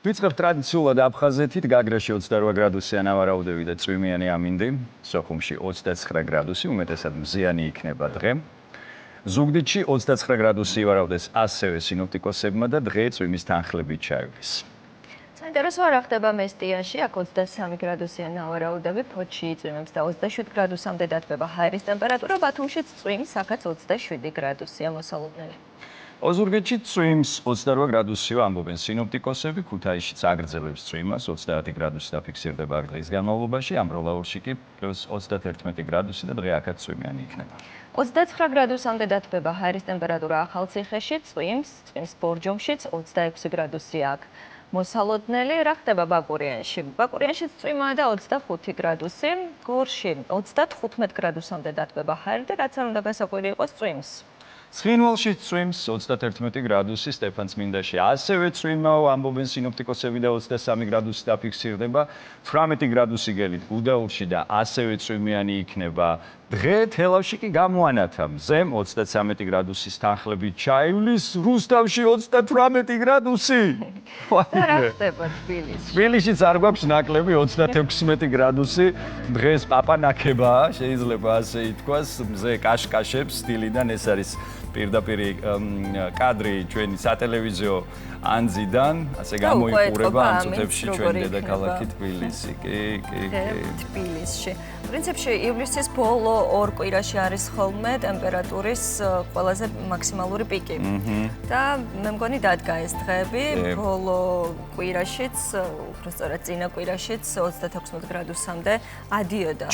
ვიწყებ ტრადიციულად აფხაზეთით, გაგრაში 28 გრადუსია ნავარაუდები და წვიმიანი ამინდი, სოხუმში 29 გრადუსი, უმეტესად მზიანი იქნება დღე. ზუგდიდში 29 გრადუსი ივარაუდეს ასევე სინოპტიკოსებმა და დღე წვიმის თანხლებით ჩაივლის. საინტერესოა რა ხდება მესტიაში, აქ 23 გრადუსია ნავარაუდები, ფოთში იწვიმებს და 27 გრადუსამდე დათბება ჰაერის ტემპერატურა, ბათუმშიც წვიმს, აქაც 27 გრადუსია მოსალოდნელი. ოზურგეთში წვიმს 28 გრადუსია ამბობენ სინოპტიკოსები, ქუთაისშიც აგრძელებს წვიმას, 30 გრადუსი დაფიქსირდება დღის განმავლობაში, ამბროლაურში კი +31 გრადუსი და დღე აქაც წვიმიანი იქნება. 29 გრადუსამდე დათბება ჰაერის ტემპერატურა ახალციხეში, წვიმს ბორჯომშიც 26 გრადუსია აქ. მოსალოდნელი რა ხდება ბაკურიანში? ბაკურიანშიც წვიმაა და 25 გრადუსი, გორში 35 გრადუსამდე დათბება ჰაერი და რაც არ უნდა გასაკვირი იყოს წვიმს. ცხინვალში წვიმს 31 გრადუსი, სტეფანწმინდაში ასევე წვიმაო, ამბობენ სინოპტიკოსები და 23 გრადუსი დაფიქსირდება, 18 გრადუსი გელით გუდაურში და ასევე წვიმიანი იქნება. დღე თელავში კი გამოანათა, მზემ 33 გრადუსის თანხლებით ჩაივლის, რუსთავში 38 გრადუსი. რა ხდება თბილისში? თბილისშიც არ გვაქვს ნაკლები 36 გრადუსი, დღეს პაპანაკებაა, შეიძლება ასე ითქვას, მზე კაშკაშებს სტილიდან, ეს არის პირდაპირ კადრი ჩვენი სატელევიზიო ანძიდან, ასე გამოიყურება ამ წუთებში ჩვენი დედაქალაქი თბილისი. თბილისში. პრინციპში ივლისის ბოლო ორ კვირაში არის ხოლმე ტემპერატურის ყველაზე მაქსიმალური პიკი. და მე მგონი დადგა ეს დღეები, ბოლო კვირაშიც, უფრო სწორად წინა კვირაშიც 36 გრადუსამდე ადიოდა.